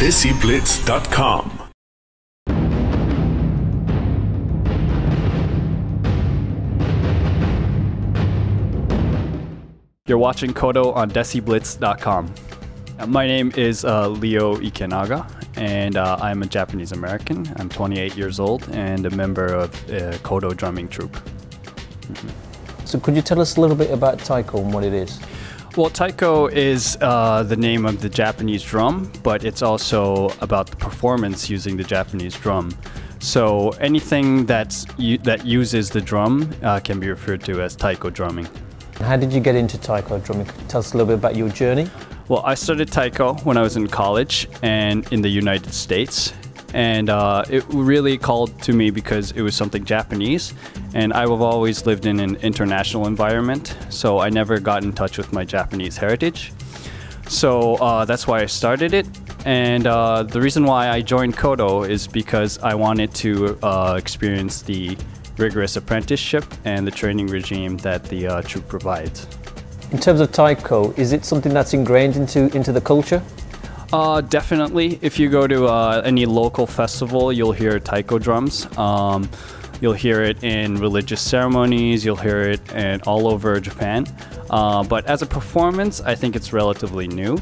DESIblitz.com. You're watching Kodo on DESIblitz.com. My name is Leo Ikenaga, and I'm a Japanese American. I'm 28 years old and a member of Kodo drumming troupe. So could you tell us a little bit about Taiko and what it is? Well, Taiko is the name of the Japanese drum, but it's also about the performance using the Japanese drum. So anything that uses the drum can be referred to as Taiko drumming. How did you get into Taiko drumming? Tell us a little bit about your journey. Well, I started Taiko when I was in college and in the United States. And it really called to me because it was something Japanese. And I've always lived in an international environment, so I never got in touch with my Japanese heritage. So that's why I started it. And the reason why I joined Kodo is because I wanted to experience the rigorous apprenticeship and the training regime that the troupe provides. In terms of Taiko, is it something that's ingrained into the culture? Definitely. If you go to any local festival, you'll hear Taiko drums. You'll hear it in religious ceremonies, you'll hear it all over Japan. But as a performance, I think it's relatively new.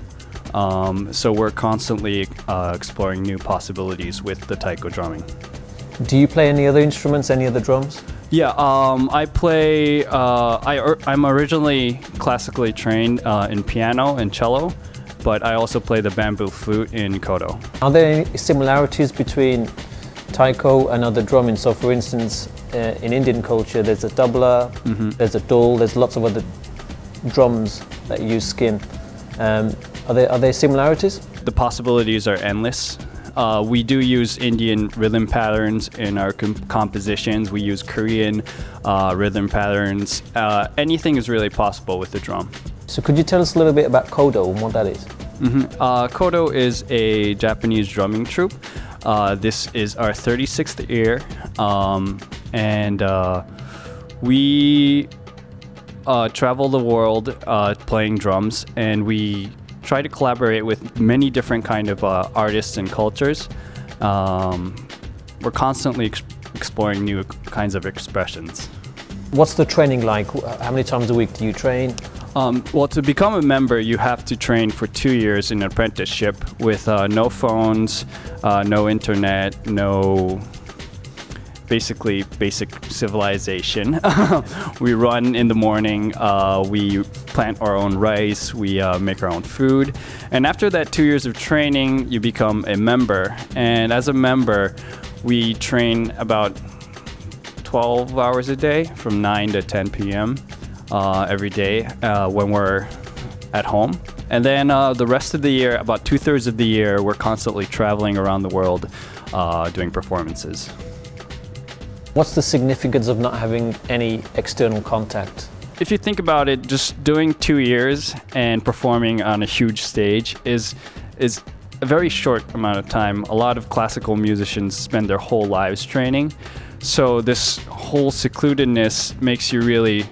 So we're constantly exploring new possibilities with the Taiko drumming. Do you play any other instruments, any other drums? Yeah, I play, I'm originally classically trained in piano and cello, but I also play the bamboo flute in Kodo. Are there any similarities between Taiko and other drumming? So for instance, in Indian culture, there's a tabla, there's a dul, there's lots of other drums that use skin. Are there similarities? The possibilities are endless. We do use Indian rhythm patterns in our compositions. We use Korean rhythm patterns. Anything is really possible with the drum. So could you tell us a little bit about Kodo and what that is? Kodo is a Japanese drumming troupe. This is our 36th year, and we travel the world playing drums, and we try to collaborate with many different kind of artists and cultures. We're constantly exploring new kinds of expressions. What's the training like? How many times a week do you train? Well, to become a member, you have to train for 2 years in apprenticeship with no phones, no internet, no basically basic civilization. We run in the morning, we plant our own rice, we make our own food. And after that 2 years of training, you become a member. And as a member, we train about 12 hours a day from 9 to 10 p.m. Every day when we're at home. And then the rest of the year, about 2/3 of the year, we're constantly traveling around the world doing performances. What's the significance of not having any external contact? If you think about it, just doing 2 years and performing on a huge stage is a very short amount of time. A lot of classical musicians spend their whole lives training. So this whole secludedness makes you really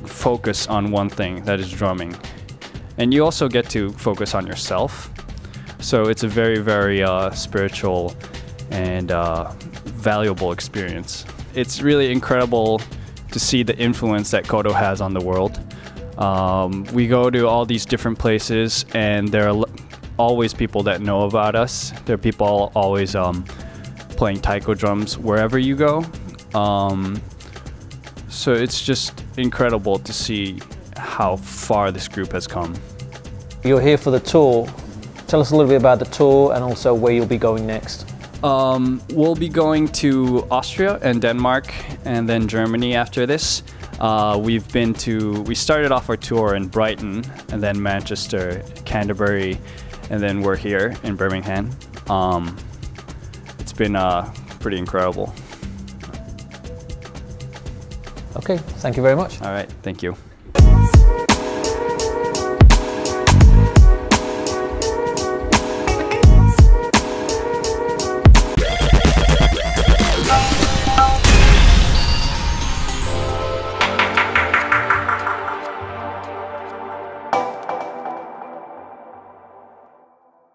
focus on one thing, that is drumming. And you also get to focus on yourself. So it's a very, very spiritual and valuable experience. It's really incredible to see the influence that Kodo has on the world. We go to all these different places, and there are always people that know about us. There are people always playing Taiko drums wherever you go. So it's just incredible to see how far this group has come. You're here for the tour. Tell us a little bit about the tour and also where you'll be going next. We'll be going to Austria and Denmark and then Germany after this. We started off our tour in Brighton and then Manchester, Canterbury, and then we're here in Birmingham. It's been pretty incredible. Okay, thank you very much. All right, thank you.